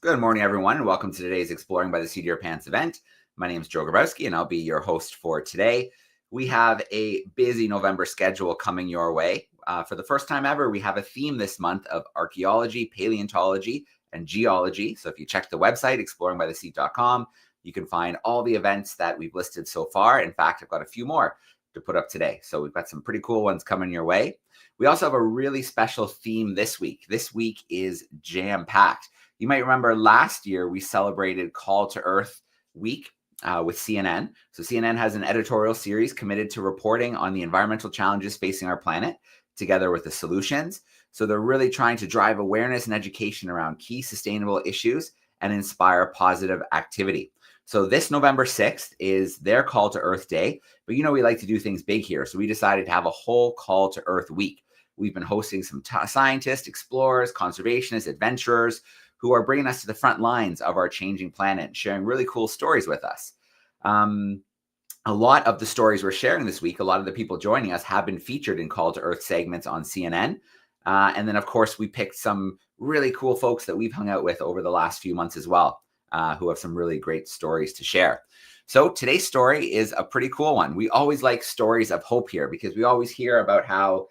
Good morning, everyone, and welcome to today's Exploring by the Seat of Your Pants event. My name is Joe Grabowski, and I'll be your host for today. We have a busy November schedule coming your way. For the first time ever, we have a theme this month of archaeology, paleontology, and geology. So if you check the website, exploringbytheseat.com, you can find all the events that we've listed so far. In fact, I've got a few more to put up today. So we've got some pretty cool ones coming your way. We also have a really special theme this week. This week is jam-packed. You might remember last year we celebrated Call to Earth Week with CNN. So CNN has an editorial series committed to reporting on the environmental challenges facing our planet, together with the solutions. So they're really trying to drive awareness and education around key sustainable issues and inspire positive activity. So this November 6th is their Call to Earth Day. But we like to do things big here. So we decided to have a whole Call to Earth Week. We've been hosting some scientists, explorers, conservationists, adventurers, who are bringing us to the front lines of our changing planet and sharing really cool stories with us. A lot of the stories we're sharing this week, a lot of the people joining us have been featured in Call to Earth segments on CNN. And then, of course, we picked some really cool folks that we've hung out with over the last few months as well, who have some really great stories to share. So today's story is a pretty cool one. We always like stories of hope here because we always hear about how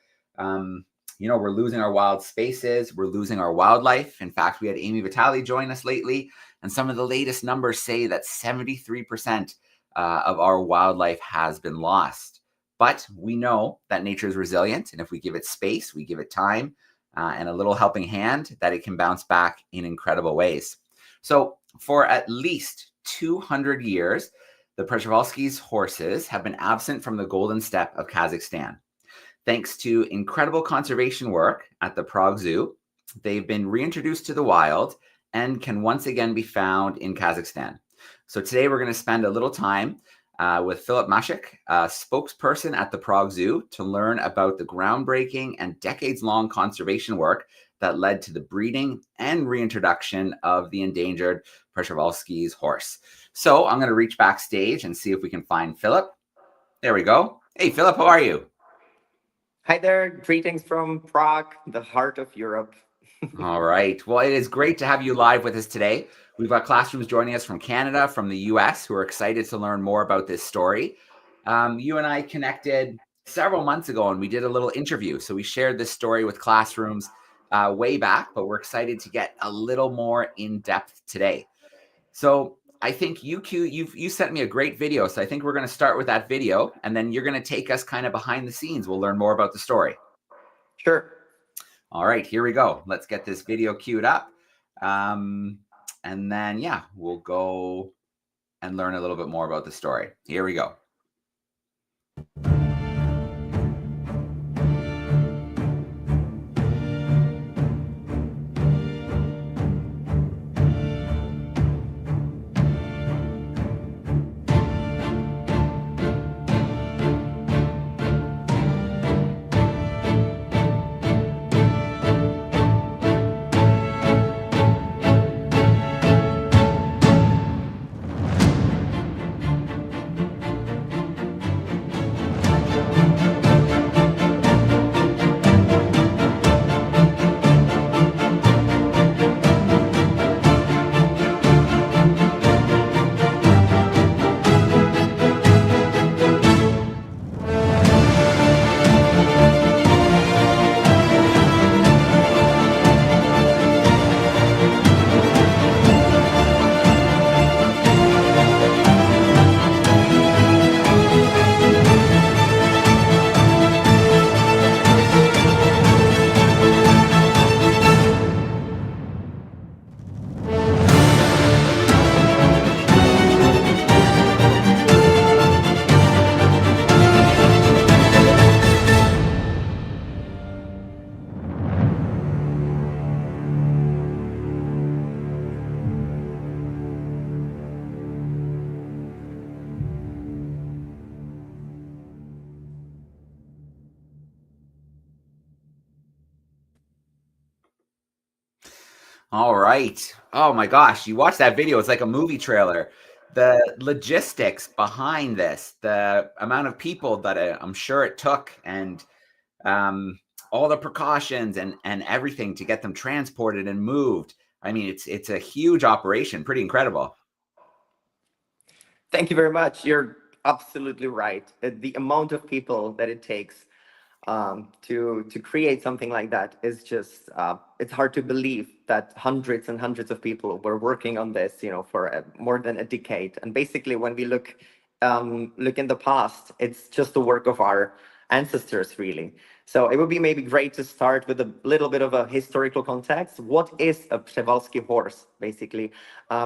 we're losing our wild spaces. We're losing our wildlife. In fact, we had Amy Vitale join us lately, and some of the latest numbers say that 73% of our wildlife has been lost. But we know that nature is resilient, and if we give it space, we give it time, and a little helping hand, that it can bounce back in incredible ways. So for at least 200 years, the Przewalski's horses have been absent from the Golden Steppe of Kazakhstan. Thanks to incredible conservation work at the Prague Zoo, they've been reintroduced to the wild and can once again be found in Kazakhstan. So today we're going to spend a little time with Filip Mašek, a spokesperson at the Prague Zoo, to learn about the groundbreaking and decades-long conservation work that led to the breeding and reintroduction of the endangered Przewalski's horse. So I'm going to reach backstage and see if we can find Filip. There we go. Hey, Filip, how are you? Hi there. Greetings from Prague, the heart of Europe. All right. Well, it is great to have you live with us today. We've got classrooms joining us from Canada, from the US, who are excited to learn more about this story. You and I connected several months ago, and we did a little interview. So we shared this story with classrooms way back, but we're excited to get a little more in depth today. So I think you sent me a great video. So I think we're going to start with that video, and then you're going to take us kind of behind the scenes. We'll learn more about the story. Sure. All right, here we go. Let's get this video queued up. And then, we'll go and learn a little bit more about the story. Here we go. All right. Oh my gosh, you watch that video, it's like a movie trailer. The logistics behind this, the amount of people that I'm sure it took, and um, all the precautions and everything to get them transported and moved. I mean, it's a huge operation, pretty incredible. Thank you very much. You're absolutely right. The amount of people that it takes to create something like that is just it's hard to believe that hundreds and hundreds of people were working on this, for more than a decade. And basically, when we look in the past, it's just the work of our ancestors, really. So it would be maybe great to start with a little bit of a historical context. What is a Przewalski horse, basically?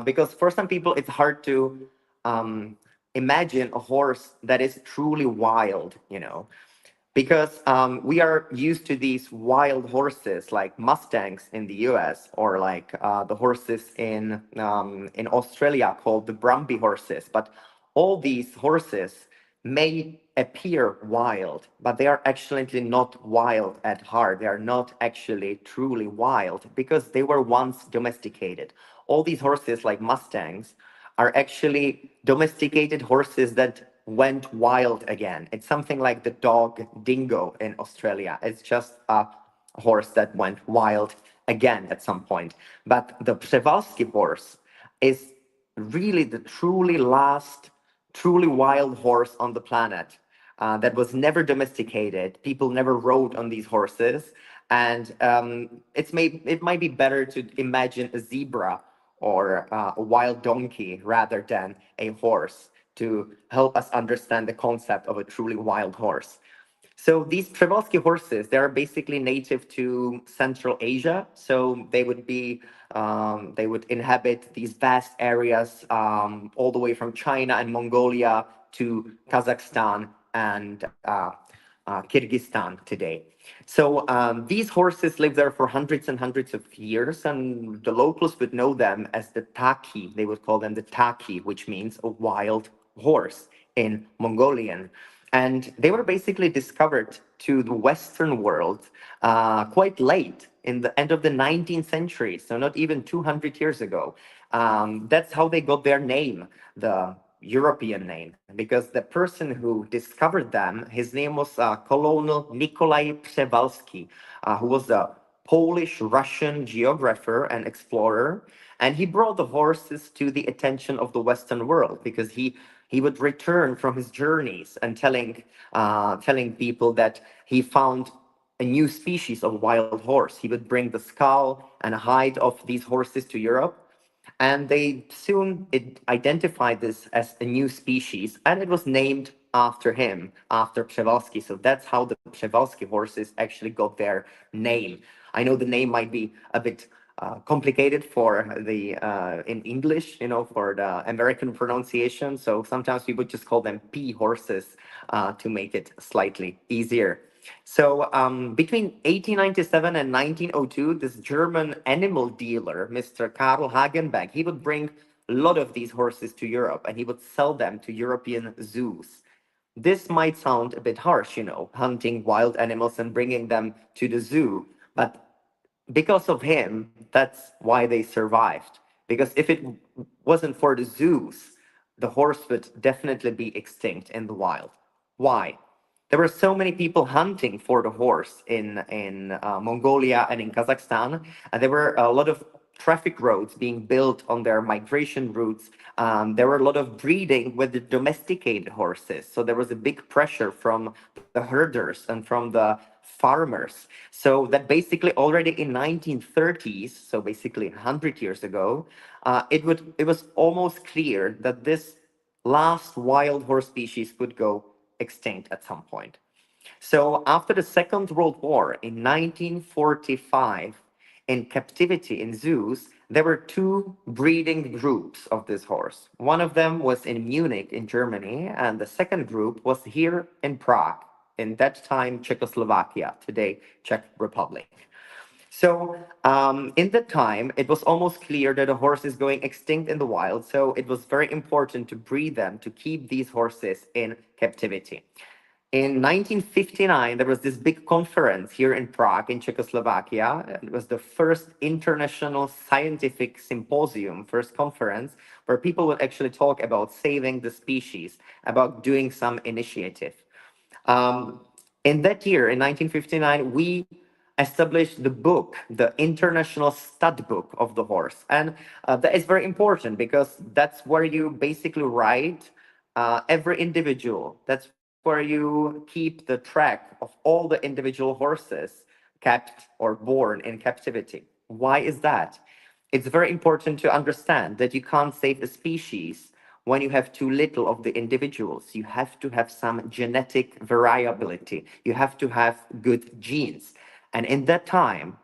Because for some people, it's hard to imagine a horse that is truly wild, because we are used to these wild horses like Mustangs in the US, or like the horses in Australia called the Brumby horses. But all these horses may appear wild, but they are actually not wild at heart. They are not actually truly wild because they were once domesticated. All these horses, like Mustangs, are actually domesticated horses that went wild again. It's something like the dog dingo in Australia. It's just a horse that went wild again at some point. But the Przewalski horse is really the truly last, truly wild horse on the planet that was never domesticated. People never rode on these horses. And it might be better to imagine a zebra or a wild donkey rather than a horse to help us understand the concept of a truly wild horse. So these Przewalski horses, they are basically native to Central Asia. So they would inhabit these vast areas all the way from China and Mongolia to Kazakhstan and Kyrgyzstan today. So these horses live there for hundreds and hundreds of years, and the locals would know them as the taki. They would call them the taki, which means a wild horse in Mongolian. And they were basically discovered to the Western world quite late in the end of the 19th century, so not even 200 years ago. That's how they got their name, the European name, because the person who discovered them, his name was Colonel Nikolai Przewalski, who was a Polish-Russian geographer and explorer, and he brought the horses to the attention of the Western world because he would return from his journeys and telling people that he found a new species of wild horse. He would bring the skull and hide of these horses to Europe, and they soon identified this as a new species, and it was named after him, after Przewalski. So that's how the Przewalski horses actually got their name. I know the name might be a bit complicated for the in English, for the American pronunciation. So sometimes we would just call them P horses to make it slightly easier. So between 1897 and 1902, this German animal dealer, Mr. Karl Hagenbeck, he would bring a lot of these horses to Europe and he would sell them to European zoos. This might sound a bit harsh, hunting wild animals and bringing them to the zoo, but because of him, that's why they survived. Because if it wasn't for the zoos, the horse would definitely be extinct in the wild. Why? There were so many people hunting for the horse in Mongolia and in Kazakhstan, and there were a lot of traffic roads being built on their migration routes. There were a lot of breeding with the domesticated horses, so there was a big pressure from the herders and from the farmers. So that basically already in 1930s, so basically 100 years ago, it was almost clear that this last wild horse species would go extinct at some point. So after the Second World War in 1945, in captivity in zoos, there were two breeding groups of this horse. One of them was in Munich in Germany, and the second group was here in Prague, in that time Czechoslovakia, today Czech Republic. So in that time, it was almost clear that a horse is going extinct in the wild. So it was very important to breed them, to keep these horses in captivity. In 1959, there was this big conference here in Prague, in Czechoslovakia. It was the first international scientific symposium, first conference, where people would actually talk about saving the species, about doing some initiative. Um, in that year, in 1959, we established the book, the International Stud Book of the Horse. And that is very important because that's where you basically write every individual. That's where you keep the track of all the individual horses kept or born in captivity. Why is that? It's very important to understand that you can't save a species when you have too little of the individuals. You have to have some genetic variability. You have to have good genes. And in that time,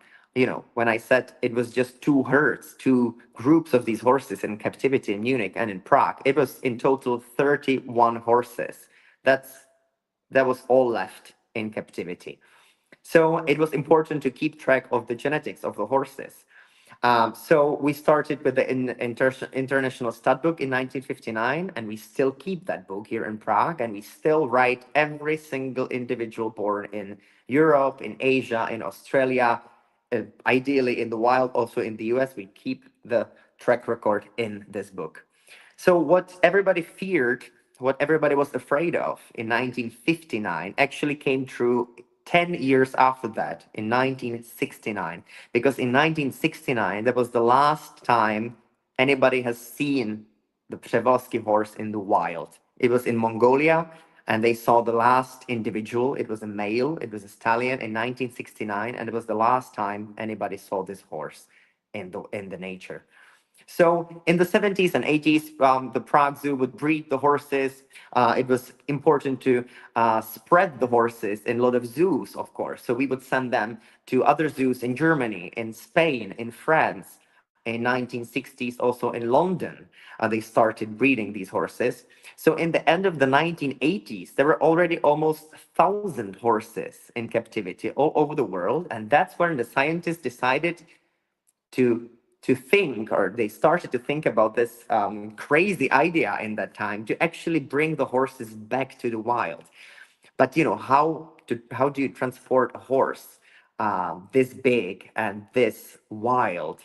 when I said it was just two herds, two groups of these horses in captivity in Munich and in Prague, it was in total 31 horses. That was all left in captivity. So it was important to keep track of the genetics of the horses. So we started with the International Stud Book in 1959, and we still keep that book here in Prague, and we still write every single individual born in Europe, in Asia, in Australia, ideally in the wild, also in the US. We keep the track record in this book. So what everybody feared, what everybody was afraid of in 1959 actually came true 10 years after that, in 1969. Because in 1969, that was the last time anybody has seen the Przewalski horse in the wild. It was in Mongolia, and they saw the last individual. It was a male, it was a stallion in 1969, and it was the last time anybody saw this horse in the nature. So in the 70s and 80s, the Prague Zoo would breed the horses. It was important to spread the horses in a lot of zoos, of course. So we would send them to other zoos in Germany, in Spain, in France. In 1960s, also in London, they started breeding these horses. So in the end of the 1980s, there were already almost 1,000 horses in captivity all over the world. And that's when the scientists decided to think, or they started to think about this crazy idea in that time to actually bring the horses back to the wild. But how do you transport a horse this big and this wild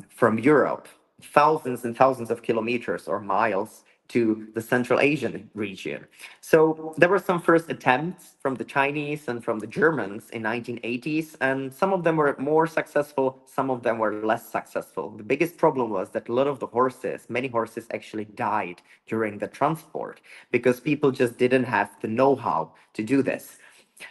from Europe, thousands and thousands of kilometers or miles to the Central Asian region? So there were some first attempts from the Chinese and from the Germans in 1980s, and some of them were more successful, some of them were less successful. The biggest problem was that a lot of the horses, many horses actually died during the transport because people just didn't have the know-how to do this.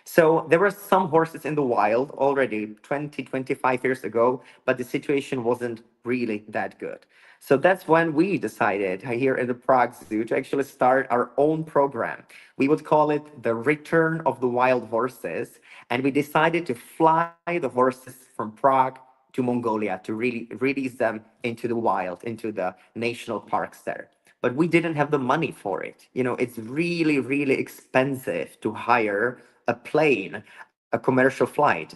So there were some horses in the wild already 20, 25 years ago, but the situation wasn't really that good. So that's when we decided here at the Prague Zoo to actually start our own program. We would call it the Return of the Wild Horses. And we decided to fly the horses from Prague to Mongolia to really release them into the wild, into the national parks there. But we didn't have the money for it. It's really, really expensive to hire a plane, a commercial flight.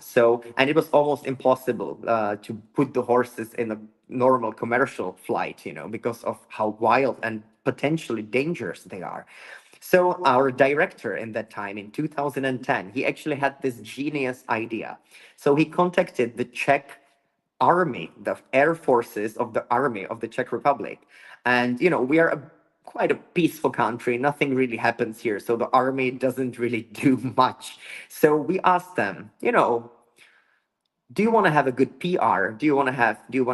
And it was almost impossible to put the horses in a normal commercial flight, because of how wild and potentially dangerous they are. So our director in that time, in 2010, he actually had this genius idea. So he contacted the Czech army, the air forces of the army of the Czech Republic. And, we are quite a peaceful country. Nothing really happens here. So the army doesn't really do much. So we asked them, do you want to have a good PR? Do you want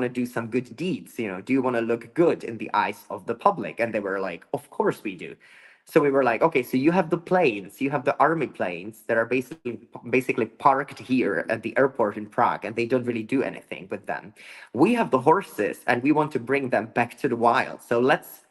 to do some good deeds? Do you want to look good in the eyes of the public? And they were like, of course we do. So we were like, okay, so you have the planes, you have the army planes that are basically parked here at the airport in Prague, and they don't really do anything with them. We have the horses, and we want to bring them back to the wild. So let's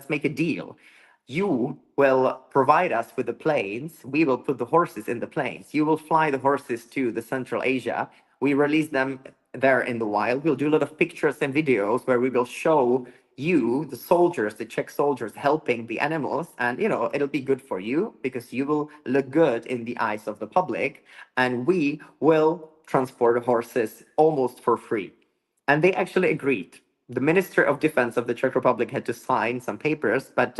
make a deal. You will provide us with the planes. We will put the horses in the planes. You will fly the horses to the Central Asia. We release them there in the wild. We'll do a lot of pictures and videos where we will show you, the soldiers, the Czech soldiers, helping the animals. And, it'll be good for you because you will look good in the eyes of the public. And we will transport the horses almost for free. And they actually agreed. the Minister of Defense of the Czech Republic had to sign some papers, but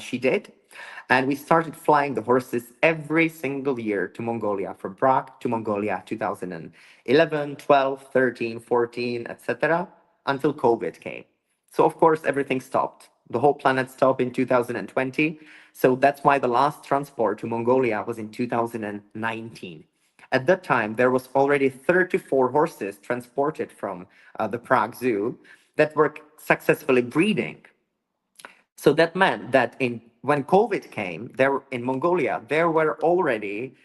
she did. And we started flying the horses every single year to Mongolia, from Prague to Mongolia, 2011, 12, 13, 14, etc., until COVID came. So, of course, everything stopped. The whole planet stopped in 2020. So that's why the last transport to Mongolia was in 2019. At that time, there was already 34 horses transported from the Prague Zoo that were successfully breeding. So that meant that when COVID came, there in Mongolia, there were already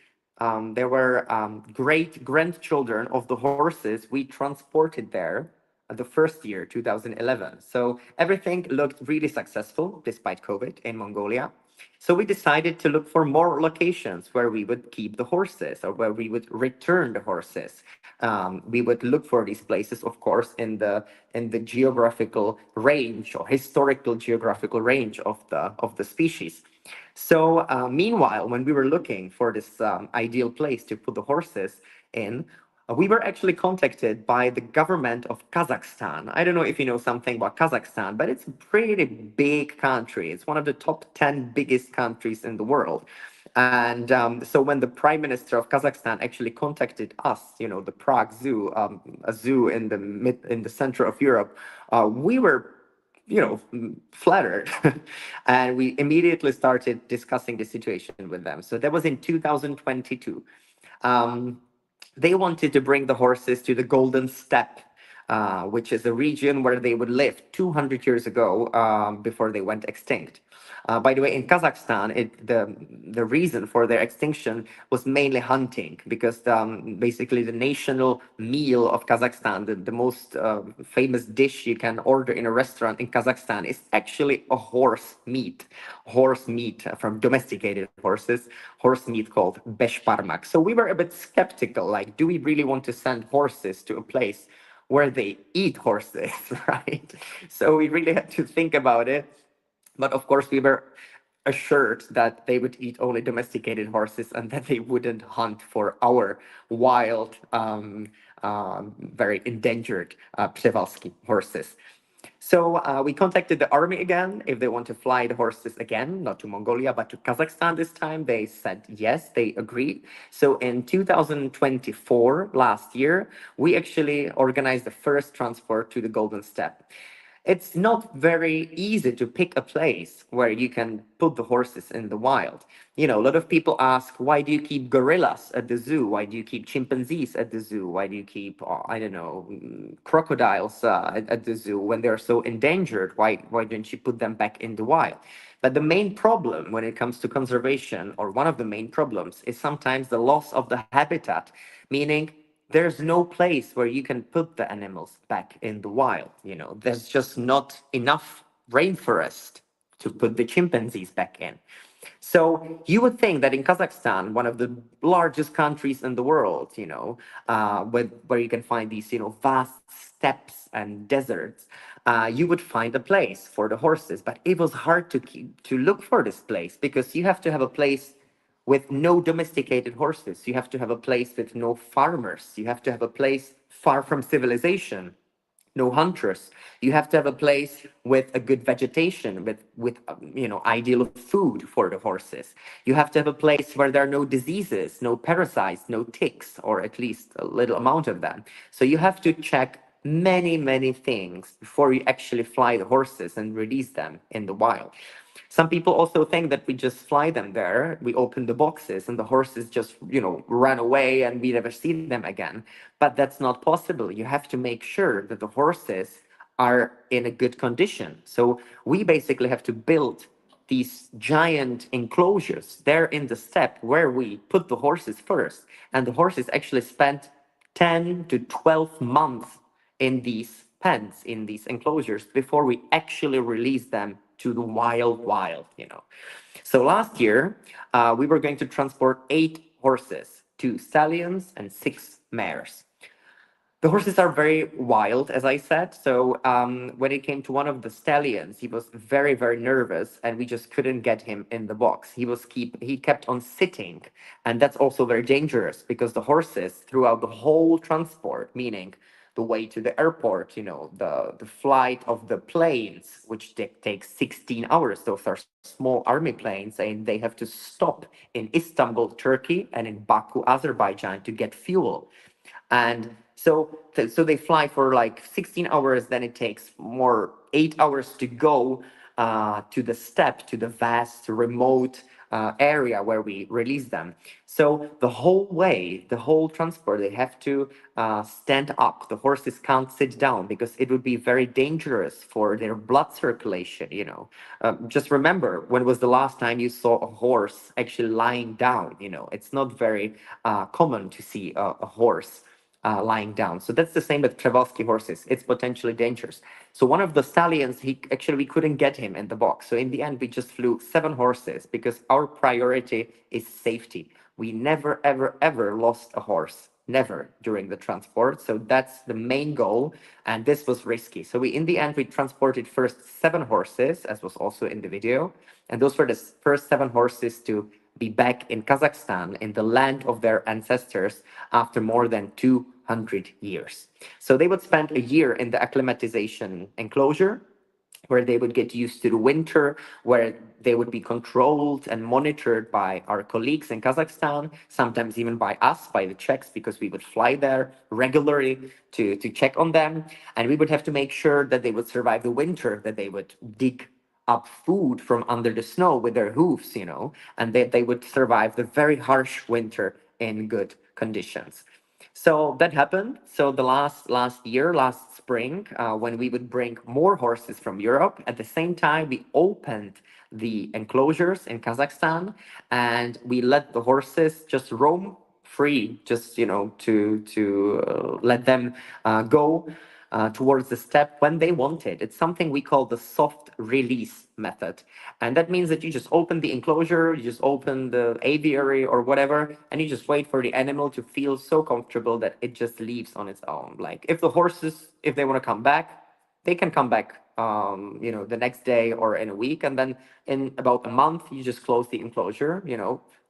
great grandchildren of the horses we transported there the first year, 2011. So everything looked really successful despite COVID in Mongolia. So we decided to look for more locations where we would keep the horses or where we would return the horses. We would look for these places, of course, in the geographical range or historical geographical range of the species. So meanwhile, when we were looking for this ideal place to put the horses in, we were actually contacted by the government of Kazakhstan. I don't know if you know something about Kazakhstan, but it's a pretty big country. It's one of the top 10 biggest countries in the world. And so when the Prime Minister of Kazakhstan actually contacted us, the Prague Zoo, a zoo in the center of Europe, we were flattered. And we immediately started discussing the situation with them. So that was in 2022. They wanted to bring the horses to the Golden Steppe, which is a region where they would live 200 years ago before they went extinct. By the way, in Kazakhstan, the reason for their extinction was mainly hunting, because basically the national meal of Kazakhstan, the most famous dish you can order in a restaurant in Kazakhstan, is actually a horse meat from domesticated horse meat called beshparmak. So we were a bit skeptical, like, do we really want to send horses to a place where they eat horses, right? So we really had to think about it. But of course, we were assured that they would eat only domesticated horses and that they wouldn't hunt for our wild, very endangered Przewalski horses. So we contacted the army again if they want to fly the horses again, not to Mongolia, but to Kazakhstan this time. They said yes, they agreed. So in 2024, last year, we actually organized the first transport to the Golden Steppe. It's not very easy to pick a place where you can put the horses in the wild. A lot of people ask, why do you keep gorillas at the zoo? Why do you keep chimpanzees at the zoo? Why do you keep, I don't know, crocodiles at the zoo when they're so endangered? Why don't you put them back in the wild? But the main problem when it comes to conservation, or one of the main problems, is sometimes the loss of the habitat, meaning there's no place where you can put the animals back in the wild. There's just not enough rainforest to put the chimpanzees back in. So you would think that in Kazakhstan, one of the largest countries in the world, where you can find these, vast steppes and deserts, you would find a place for the horses. But it was hard to look for this place, because you have to have a place with no domesticated horses. You have to have a place with no farmers. You have to have a place far from civilization, no hunters. You have to have a place with a good vegetation, with ideal food for the horses. You have to have a place where there are no diseases, no parasites, no ticks, or at least a little amount of them. So you have to check many things before you actually fly the horses and release them in the wild. Some people also think that we just fly them there, we open the boxes, and the horses just, run away and we never see them again. But that's not possible. You have to make sure that the horses are in a good condition. So we basically have to build these giant enclosures there in the steppe where we put the horses first. And the horses actually spent 10 to 12 months in these pens, in these enclosures, before we actually release them to the wild. So last year, we were going to transport 8 horses, 2 stallions and 6 mares. The horses are very wild, as I said. So when it came to one of the stallions, he was very nervous, and we just couldn't get him in the box. He kept on sitting, and that's also very dangerous, because the horses throughout the whole transport, meaning the way to the airport, the flight of the planes, which takes 16 hours. Those are small army planes, and they have to stop in Istanbul, Turkey, and in Baku, Azerbaijan to get fuel. And so they fly for like 16 hours, then it takes more 8 hours to go to the steppe, to the vast remote area where we release them. So the whole way, the whole transport, they have to stand up. The horses can't sit down because it would be very dangerous for their blood circulation. Just remember, when was the last time you saw a horse actually lying down? It's not very common to see a horse lying down. So that's the same with Przewalski horses. It's potentially dangerous. So one of the stallions, we couldn't get him in the box. So in the end, we just flew 7 horses because our priority is safety. We never, ever, ever lost a horse. Never during the transport. So that's the main goal. And this was risky. So in the end, we transported first 7 horses, as was also in the video. And those were the first 7 horses to be back in Kazakhstan, in the land of their ancestors, after more than 200 years. So they would spend a year in the acclimatization enclosure, where they would get used to the winter, where they would be controlled and monitored by our colleagues in Kazakhstan, sometimes even by us, by the Czechs, because we would fly there regularly to check on them. And we would have to make sure that they would survive the winter, that they would dig up food from under the snow with their hooves, and they would survive the very harsh winter in good conditions. So that happened. So the last spring, when we would bring more horses from Europe, at the same time we opened the enclosures in Kazakhstan, and we let the horses just roam free, just to let them go towards the steppe when they want it. It's something we call the soft release method. And that means that you just open the enclosure, you just open the aviary or whatever, and you just wait for the animal to feel so comfortable that it just leaves on its own. Like if the horses, if they want to come back, they can come back the next day or in a week. And then in about a month, you just close the enclosure,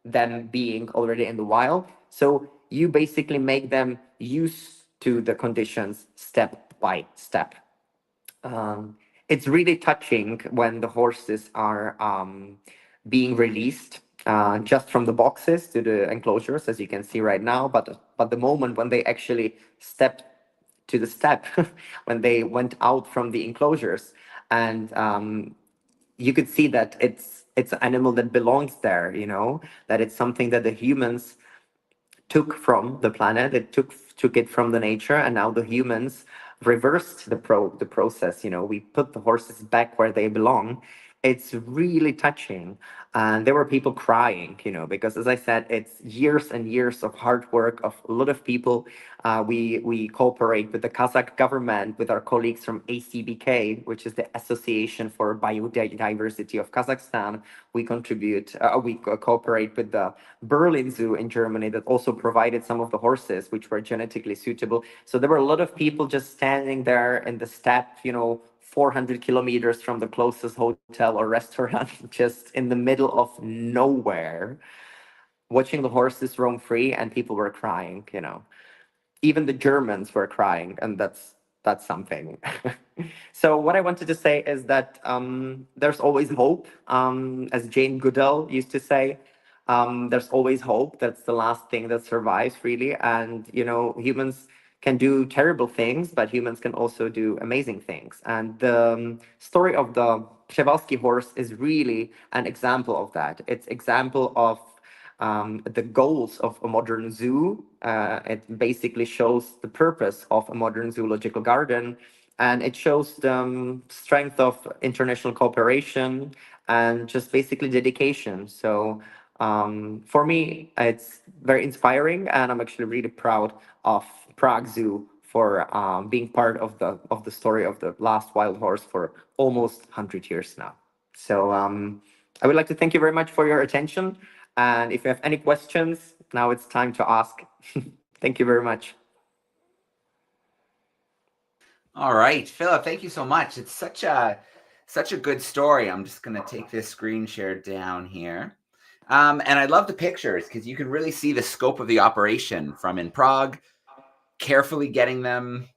them being already in the wild. So you basically make them used to the conditions step by step. It's really touching when the horses are being released just from the boxes to the enclosures, as you can see right now. But the moment when they actually stepped to the steppe, when they went out from the enclosures, and you could see that it's an animal that belongs there. That it's something that the humans took from the planet, it took it from the nature, and now the humans reversed the process. We put the horses back where they belong. It's really touching, and there were people crying, because as I said, it's years and years of hard work of a lot of people. We cooperate with the Kazakh government, with our colleagues from ACBK, which is the Association for Biodiversity of Kazakhstan. We cooperate with the Berlin Zoo in Germany, that also provided some of the horses which were genetically suitable. So there were a lot of people just standing there in the steppe, 400 kilometers from the closest hotel or restaurant, just in the middle of nowhere, watching the horses roam free, and people were crying. Even the Germans were crying, and that's something. So what I wanted to say is that there's always hope. As Jane Goodall used to say, there's always hope. That's the last thing that survives, really. And humans can do terrible things, but humans can also do amazing things. And the story of the Przewalski horse is really an example of that. It's example of the goals of a modern zoo. It basically shows the purpose of a modern zoological garden, and it shows the strength of international cooperation and just basically dedication. So for me, it's very inspiring, and I'm actually really proud of Prague Zoo for being part of the story of the last wild horse for almost 100 years now. So I would like to thank you very much for your attention. And if you have any questions, now it's time to ask. Thank you very much. All right, Philip, thank you so much. It's such a good story. I'm just going to take this screen share down here. And I love the pictures because you can really see the scope of the operation from in Prague, carefully getting them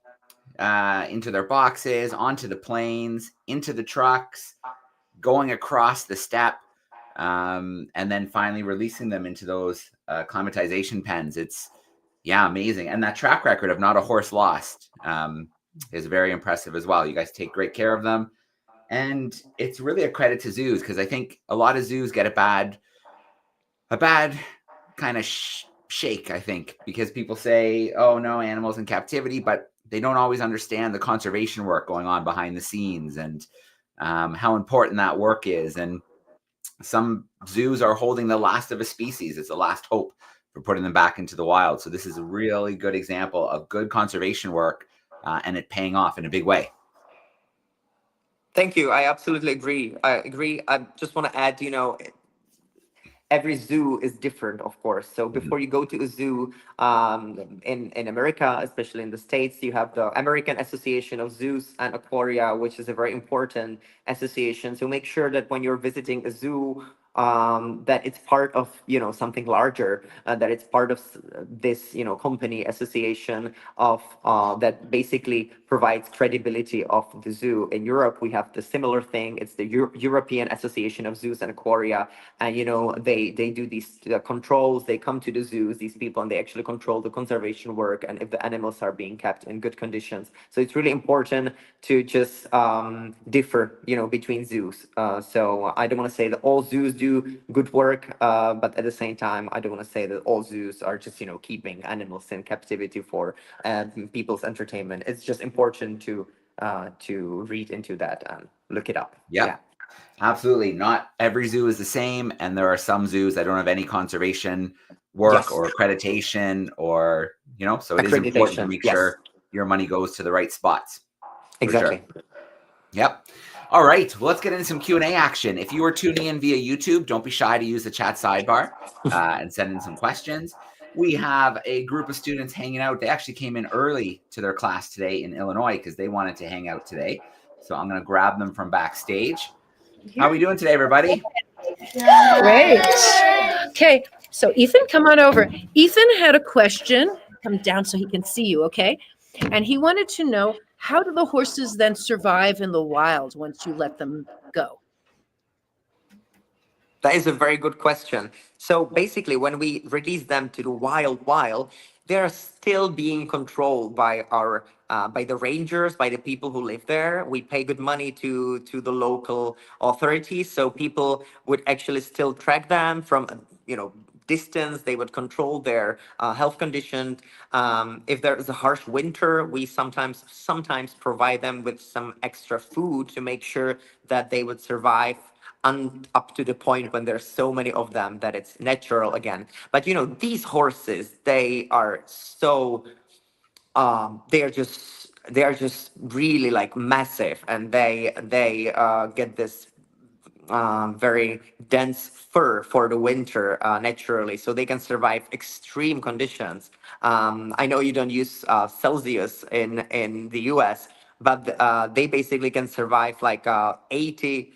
into their boxes, onto the planes, into the trucks, going across the steppe, and then finally releasing them into those acclimatization pens. It's amazing. And that track record of not a horse lost is very impressive as well. You guys take great care of them. And it's really a credit to zoos, because I think a lot of zoos get a bad kind of shake, I think, because people say, oh no, animals in captivity, but they don't always understand the conservation work going on behind the scenes, and how important that work is. And some zoos are holding the last of a species. It's the last hope for putting them back into the wild. So this is a really good example of good conservation work, and it paying off in a big way. Thank you. I absolutely agree. I just want to add, every zoo is different, of course. So before you go to a zoo, in America, especially in the States, you have the American Association of Zoos and Aquaria, which is a very important association. So make sure that when you're visiting a zoo, that it's part of something larger, that it's part of this company association of that basically provides credibility of the zoo. In Europe, we have the similar thing. It's the European Association of Zoos and Aquaria, and they do these controls. They come to the zoos, these people, and they actually control the conservation work and if the animals are being kept in good conditions. So it's really important to just differ between zoos. So I don't want to say that all zoos do good work, but at the same time, I don't want to say that all zoos are just keeping animals in captivity for people's entertainment. It's just important to read into that and look it up. Yep. Yeah. Absolutely. Not every zoo is the same. And there are some zoos that don't have any conservation work or accreditation, or, so it is important to make sure your money goes to the right spots. Exactly. Sure. Yep. All right. Well, let's get into some Q&A action. If you are tuning in via YouTube, don't be shy to use the chat sidebar and send in some questions. We have a group of students hanging out. They actually came in early to their class today in Illinois because they wanted to hang out today. So I'm going to grab them from backstage. How are we doing today, everybody? Great. Okay, so Ethan, come on over. Ethan had a question. Come down so he can see you, okay? And he wanted to know, how do the horses then survive in the wild once you let them go? That is a very good question. So basically, when we release them to the wild, they're still being controlled by our by the rangers, by the people who live there. We pay good money to the local authorities, so people would actually still track them from distance. They would control their health condition. If there is a harsh winter, we sometimes provide them with some extra food to make sure that they would survive up to the point when there's so many of them that it's natural again. But these horses, they are so they are just really like massive, and they get this very dense fur for the winter naturally, so they can survive extreme conditions. I know you don't use Celsius in the US, but they basically can survive like 80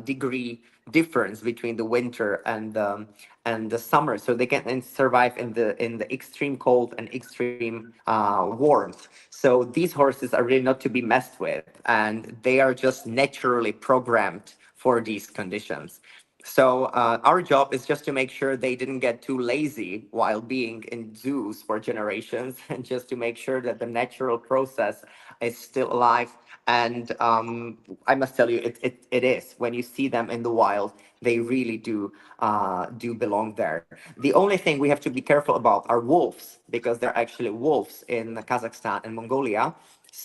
degree difference between the winter and the summer, so they can survive in the extreme cold and extreme warmth. So these horses are really not to be messed with, and they are just naturally programmed for these conditions. So our job is just to make sure they didn't get too lazy while being in zoos for generations, and just to make sure that the natural process is still alive. And I must tell you, it is. When you see them in the wild, they really do belong there. The only thing we have to be careful about are wolves, because they're actually wolves in Kazakhstan and Mongolia.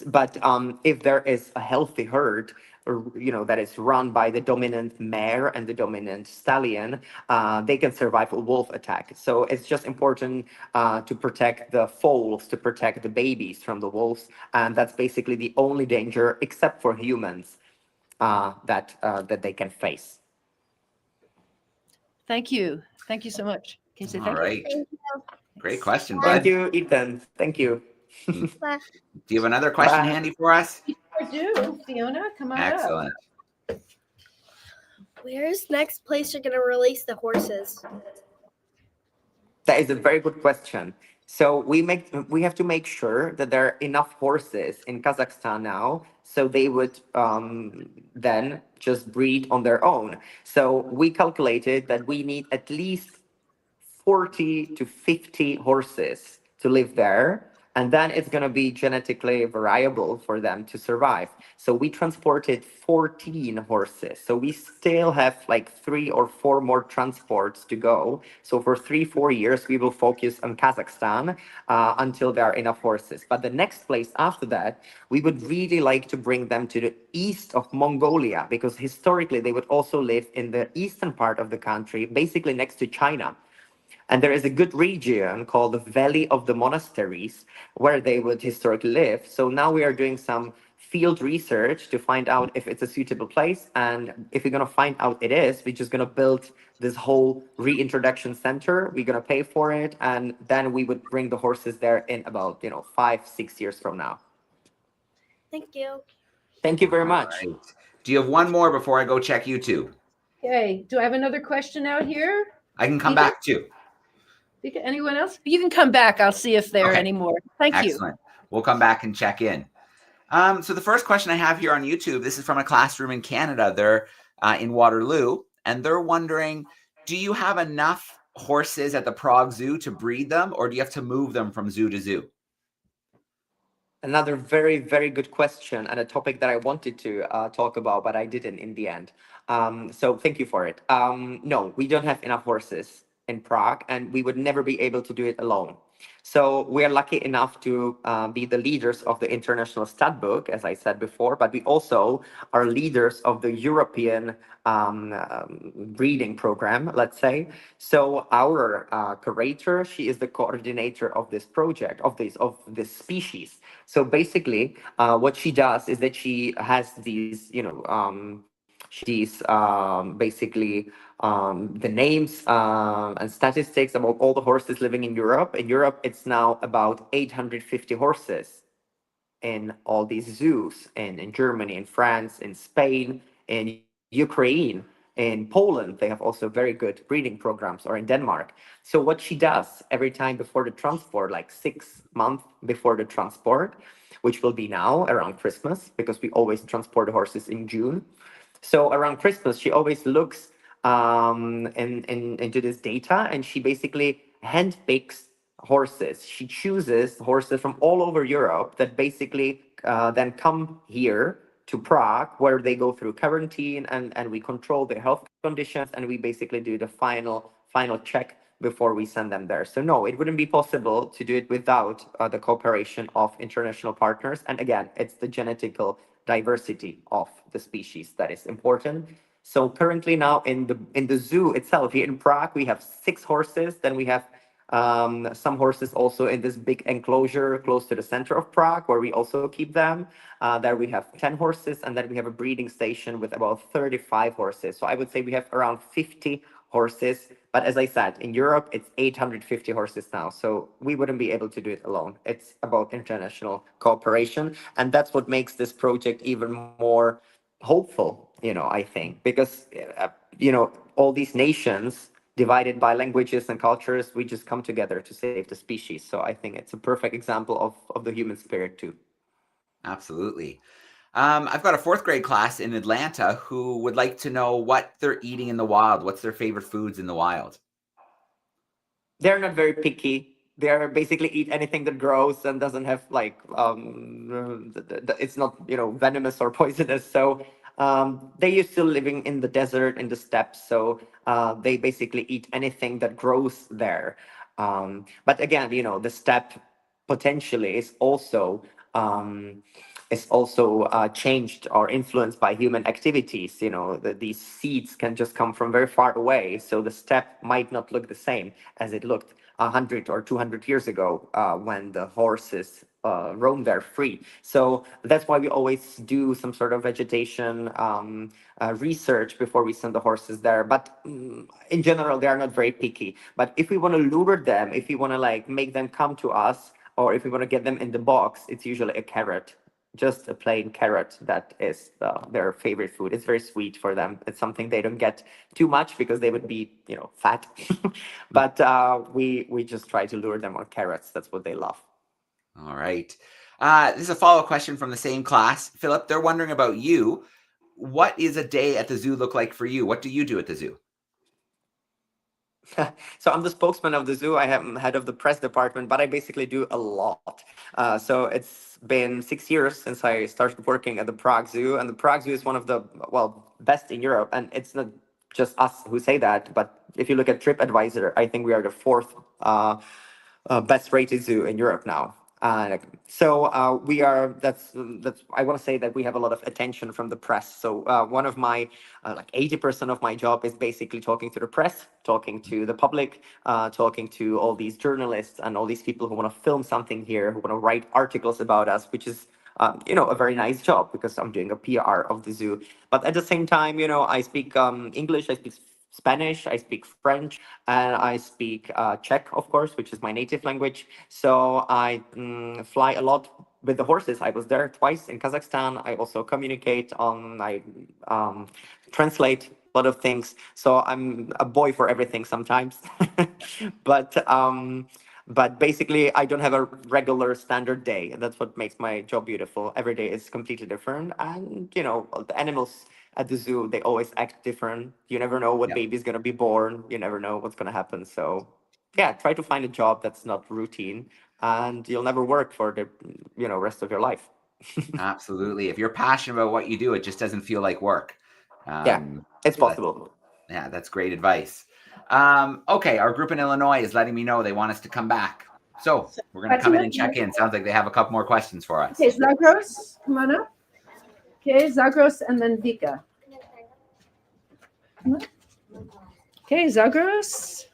But if there is a healthy herd, that is run by the dominant mare and the dominant stallion, they can survive a wolf attack. So it's just important to protect the foals, to protect the babies from the wolves, and that's basically the only danger, except for humans, that they can face. Thank you. Thank you so much. Can you say All thank right. you? Great question, Thank bud. you, Ethan. Thank you. Do you have another question handy for us? I do. Fiona, come on Excellent. up. Where's next place you're going to release the horses? That is a very good question. So we have to make sure that there are enough horses in Kazakhstan now, so they would then just breed on their own. So we calculated that we need at least 40 to 50 horses to live there. And then it's going to be genetically variable for them to survive. So we transported 14 horses. So we still have like 3 or 4 more transports to go. So for 3, 4 years, we will focus on Kazakhstan until there are enough horses. But the next place after that, we would really like to bring them to the east of Mongolia, because historically they would also live in the eastern part of the country, basically next to China. And there is a good region called the Valley of the Monasteries where they would historically live. So now we are doing some field research to find out if it's a suitable place. And if we're going to find out it is, we're just going to build this whole reintroduction center. We're going to pay for it. And then we would bring the horses there in about, 5, 6 years from now. Thank you. Thank you very All much. right. Do you have one more before I go check YouTube? Okay. Do I have another question out here? I can come Ethan? back too. Anyone else? You can come back. I'll see if there are Okay. any more. Thank you. Excellent. We'll come back and check in. So the first question I have here on YouTube, this is from a classroom in Canada. They're in Waterloo, and they're wondering, do you have enough horses at the Prague Zoo to breed them, or do you have to move them from zoo to zoo? Another very, very good question, and a topic that I wanted to talk about, but I didn't in the end. So thank you for it. No, we don't have enough horses in Prague, and we would never be able to do it alone. So we are lucky enough to be the leaders of the International Stud Book, as I said before, but we also are leaders of the European breeding program, let's say. So our curator, she is the coordinator of this project, of this species. So basically, what she does is that she has these, basically the names and statistics about all the horses living in Europe. In Europe, it's now about 850 horses in all these zoos, in Germany, in France, in Spain, in Ukraine, in Poland. They have also very good breeding programs, or in Denmark. So what she does every time before the transport, like 6 months before the transport, which will be now around Christmas, because we always transport the horses in June. So around Christmas, she always looks into this data, and she basically handpicks horses. She chooses horses from all over Europe that basically then come here to Prague, where they go through quarantine, and we control their health conditions, and we basically do the final check before we send them there. So no, it wouldn't be possible to do it without the cooperation of international partners. And again, it's the genetical diversity of the species that is important. So currently now in the zoo itself here in Prague, we have 6 horses. Then we have some horses also in this big enclosure close to the center of Prague, where we also keep them. There we have 10 horses, and then we have a breeding station with about 35 horses. So I would say we have around 50 horses. But as I said, in Europe, it's 850 horses now. So we wouldn't be able to do it alone. It's about international cooperation. And that's what makes this project even more hopeful, I think, because, all these nations divided by languages and cultures, we just come together to save the species. So I think it's a perfect example of the human spirit too. Absolutely. I've got a 4th grade class in Atlanta who would like to know what they're eating in the wild. What's their favorite foods in the wild? They're not very picky. They're basically eat anything that grows and doesn't have it's not, venomous or poisonous. So they used to living in the desert, in the steppes. So they basically eat anything that grows there. But again, the steppe potentially is also changed or influenced by human activities. These seeds can just come from very far away. So the steppe might not look the same as it looked 100 or 200 years ago when the horses roam there free. So that's why we always do some sort of vegetation research before we send the horses there. But in general, they are not very picky. But if we want to lure them, if we want to make them come to us, or if we want to get them in the box, it's usually a carrot, just a plain carrot that is their favorite food. It's very sweet for them. It's something they don't get too much because they would be, fat. But we just try to lure them on carrots. That's what they love. All right. This is a follow-up question from the same class. Philip, they're wondering about you. What is a day at the zoo look like for you? What do you do at the zoo? So I'm the spokesman of the zoo. I am head of the press department, but I basically do a lot. So it's been 6 years since I started working at the Prague Zoo, and the Prague Zoo is one of the best in Europe. And it's not just us who say that, but if you look at TripAdvisor, I think we are the fourth best rated zoo in Europe now. So we are. That's. I want to say that we have a lot of attention from the press. So one of my 80% of my job is basically talking to the press, talking to the public, talking to all these journalists and all these people who want to film something here, who want to write articles about us, which is a very nice job because I'm doing a PR of the zoo. But at the same time, I speak English, I speak Spanish, I speak French, and I speak Czech, of course, which is my native language. So I fly a lot with the horses. I was there twice in Kazakhstan. I also communicate I translate a lot of things. So I'm a boy for everything sometimes. But basically, I don't have a regular standard day. And that's what makes my job beautiful. Every day is completely different. And, the animals at the zoo, they always act different. You never know what baby's going to be born. You never know what's going to happen. So, yeah, try to find a job that's not routine. And you'll never work for the, rest of your life. Absolutely. If you're passionate about what you do, it just doesn't feel like work. It's possible. Yeah, that's great advice. Okay, our group in Illinois is letting me know they want us to come back. So we're going to come in and check in. Sounds like they have a couple more questions for us. Okay, Zagros, come on up. Okay, Zagros and then Vika. Okay, Zagros.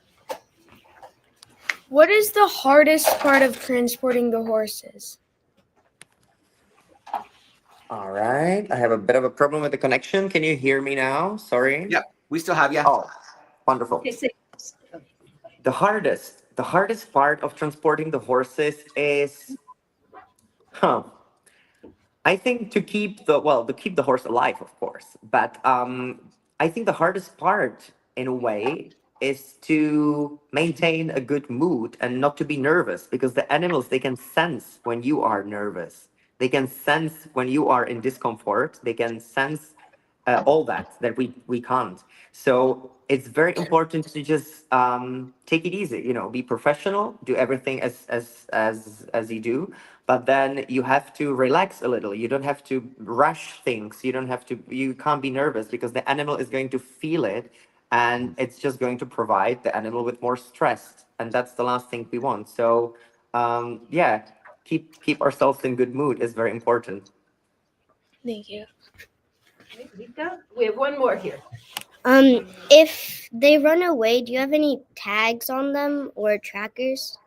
What is the hardest part of transporting the horses? All right. I have a bit of a problem with the connection. Can you hear me now? Sorry. Yep, we still have you. Oh, wonderful. Okay, The hardest part of transporting the horses is, I think to keep the horse alive, of course. But I think the hardest part, in a way, is to maintain a good mood and not to be nervous, because the animals, they can sense when you are nervous. They can sense when you are in discomfort. They can sense all that we can't. So it's very important to just take it easy. Be professional, do everything as you do, but then you have to relax a little. You don't have to rush things. You can't be nervous, because the animal is going to feel it, and it's just going to provide the animal with more stress, and that's the last thing we want. So keep ourselves in good mood is very important. Thank you. Okay, Vika, we have one more here. If they run away, do you have any tags on them or trackers?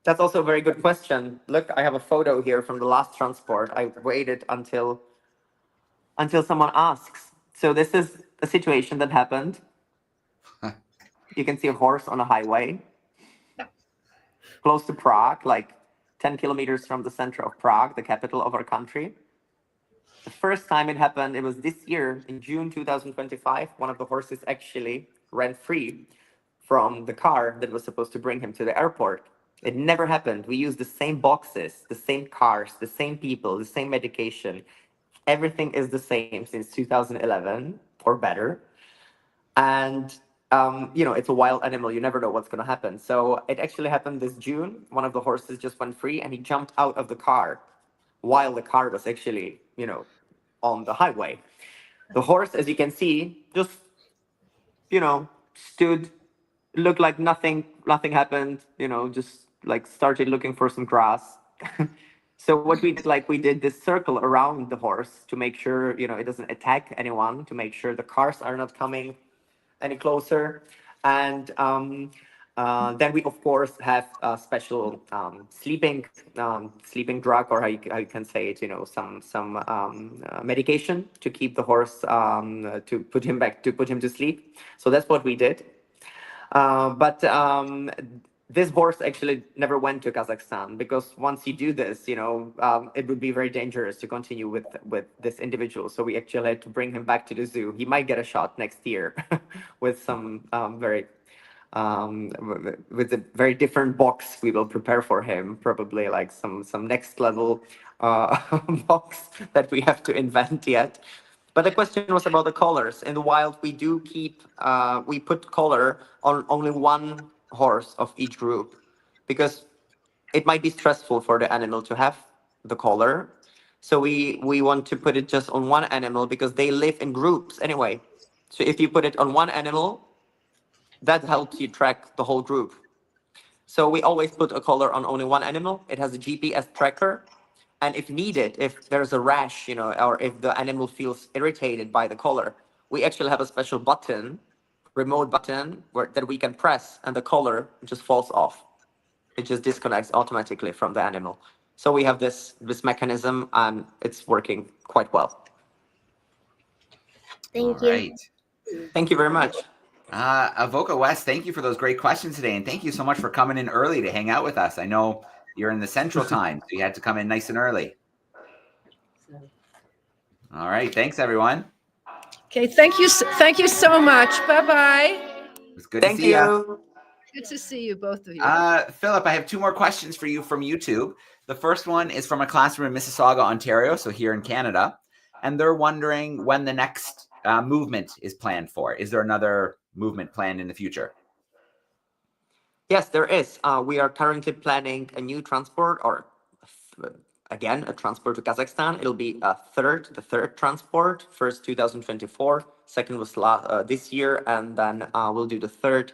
That's also a very good question. Look, I have a photo here from the last transport. I waited until someone asks. So this is a situation that happened. You can see a horse on a highway close to Prague, like 10 kilometers from the center of Prague, the capital of our country. The first time it happened, it was this year in June 2025. One of the horses actually ran free from the car that was supposed to bring him to the airport. It never happened. We used the same boxes, the same cars, the same people, the same medication. Everything is the same since 2011, or better. And it's a wild animal. You never know what's going to happen. So it actually happened this June. One of the horses just went free, and he jumped out of the car while the car was actually, on the highway. The horse, as you can see, just, stood, looked like nothing happened, just like started looking for some grass. So what we did, we did this circle around the horse to make sure, it doesn't attack anyone, to make sure the cars are not coming any closer. And then we, of course, have a special sleeping drug, or how you can say it, some medication to keep the horse, to put him to sleep. So that's what we did. But this horse actually never went to Kazakhstan, because once you do this, it would be very dangerous to continue with this individual. So we actually had to bring him back to the zoo. He might get a shot next year with some with a very different box we will prepare for him, probably like some next level box that we have to invent yet. But the question was about the collars. In the wild, we do keep, we put collar on only one horse of each group, because it might be stressful for the animal to have the collar. So we want to put it just on one animal, because they live in groups anyway. So if you put it on one animal, that helps you track the whole group. So we always put a collar on only one animal. It has a GPS tracker. And if needed, if there's a rash, or if the animal feels irritated by the collar, we actually have a special button, remote button, that we can press, and the collar just falls off. It just disconnects automatically from the animal. So we have this mechanism, and it's working quite well. Thank All you. right. Thank you very much. Avoca West, thank you for those great questions today. And thank you so much for coming in early to hang out with us. I know you're in the Central Time, so you had to come in nice and early. All right. Thanks, everyone. Okay, thank you so much. Bye-bye. It was good Thank to see you. you. Good to see you, both of you. Philip, I have 2 more questions for you from YouTube. The first one is from a classroom in Mississauga, Ontario, so here in Canada. And they're wondering when the next movement is planned for. Is there another movement planned in the future? Yes, there is. We are currently planning a new transport, or again, a transport to Kazakhstan. It'll be the third transport. First 2024, second was this year, and then we'll do the third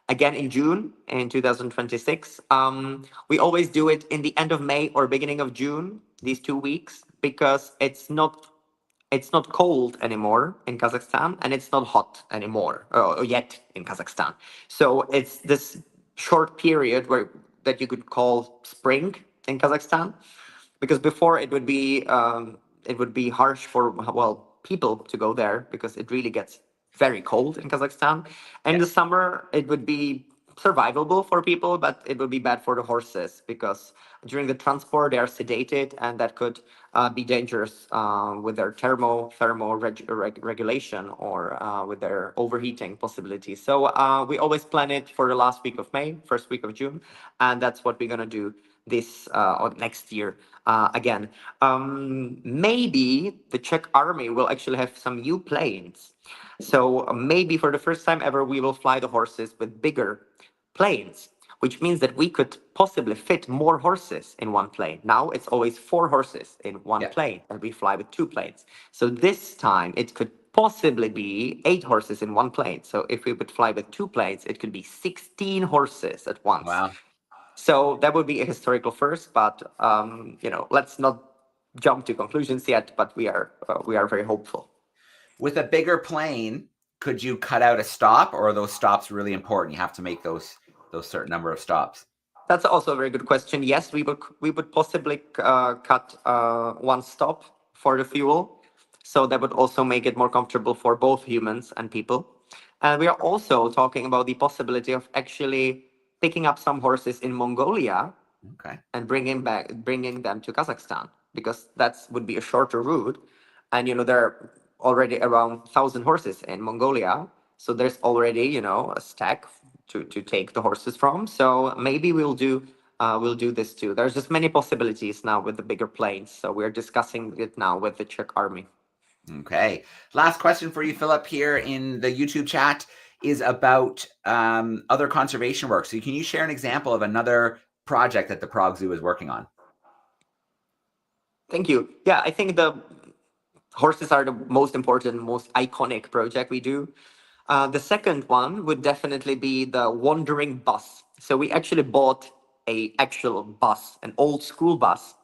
again in June in 2026. We always do it in the end of May or beginning of June, these 2 weeks, because it's not cold anymore in Kazakhstan, and it's not hot anymore yet in Kazakhstan. So it's this short period that you could call spring in Kazakhstan, because before it would be harsh for people to go there, because it really gets very cold in Kazakhstan. And in the summer it would be survivable for people, but it would be bad for the horses, because during the transport they are sedated, and that could be dangerous with their thermal regulation, or with their overheating possibilities. So we always plan it for the last week of May, first week of June, and that's what we're gonna do this or next year again. Maybe the Czech army will actually have some new planes. So maybe for the first time ever, we will fly the horses with bigger planes, which means that we could possibly fit more horses in one plane. Now it's always 4 horses in one plane, and we fly with 2 planes. So this time it could possibly be 8 horses in one plane. So if we would fly with 2 planes, it could be 16 horses at once. Wow. So that would be a historical first, but let's not jump to conclusions yet. But we are very hopeful. With a bigger plane, could you cut out a stop, or are those stops really important? You have to make those certain number of stops. That's also a very good question. Yes, we would possibly cut one stop for the fuel, so that would also make it more comfortable for both humans and people. And we are also talking about the possibility of actually picking up some horses in Mongolia, and bringing them to Kazakhstan, because that would be a shorter route. And there are already around 1,000 horses in Mongolia, so there's already a stack to take the horses from. So maybe we'll do this too. There's just many possibilities now with the bigger planes, so we're discussing it now with the Czech army. Okay, last question for you, Philip, here in the YouTube chat is about other conservation work. So can you share an example of another project that the Prague Zoo is working on? Thank you. Yeah, I think the horses are the most important, most iconic project we do. The second one would definitely be the wandering bus. So we actually bought an actual bus, an old school bus.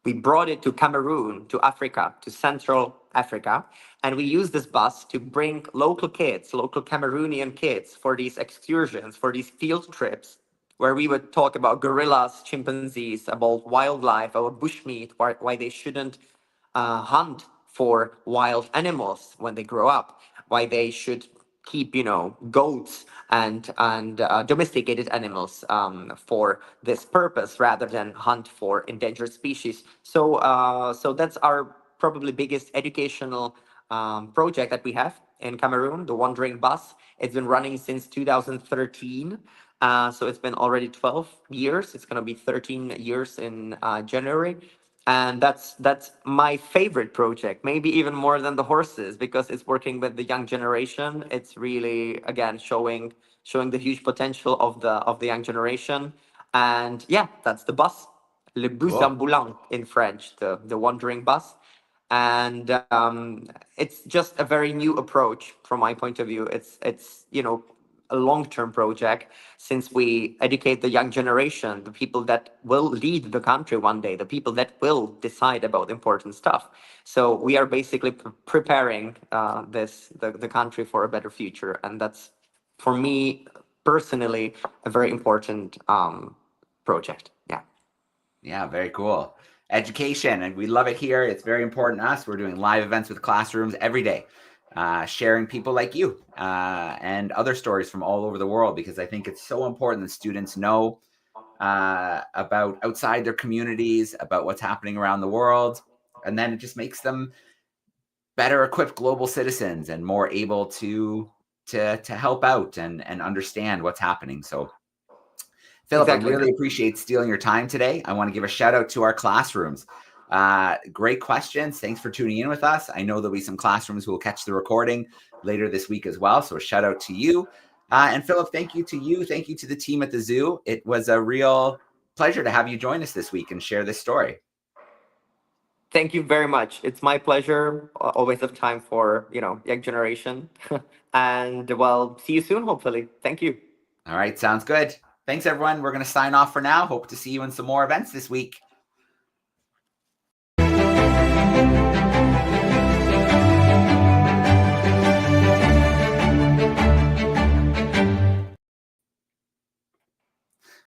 We brought it to Cameroon, to Africa, to Central Africa, and we used this bus to bring local Cameroonian kids for these excursions, for these field trips, where we would talk about gorillas, chimpanzees, about wildlife, about bushmeat, why they shouldn't hunt for wild animals when they grow up, why they should keep, goats and domesticated animals for this purpose rather than hunt for endangered species. So that's our probably biggest educational project that we have in Cameroon, the Wandering Bus. It's been running since 2013. So it's been already 12 years. It's going to be 13 years in January. And that's my favorite project, maybe even more than the horses, because it's working with the young generation. It's really, again, showing the huge potential of the young generation. And yeah, that's the bus, le bus Cool. ambulant in French, the wandering bus. And it's just a very new approach from my point of view. It's a long-term project, since we educate the young generation, the people that will lead the country one day, the people that will decide about important stuff. So we are basically preparing the country for a better future, and that's, for me personally, a very important project. Yeah. Yeah, very cool. Education, and we love it here. It's very important to us. We're doing live events with classrooms every day, sharing people like you and other stories from all over the world, because I think it's so important that students know about outside their communities, about what's happening around the world, and then it just makes them better equipped global citizens and more able to help out and understand what's happening. So Philip, Exactly. I really appreciate stealing your time today. I want to give a shout out to our classrooms. Great questions. Thanks for tuning in with us. I know there'll be some classrooms who will catch the recording later this week as well. So a shout out to you. And Philip, thank you to you. Thank you to the team at the zoo. It was a real pleasure to have you join us this week and share this story. Thank you very much. It's my pleasure. Always have time for, young generation. And well, see you soon, hopefully. Thank you. All right. Sounds good. Thanks, everyone. We're going to sign off for now. Hope to see you in some more events this week.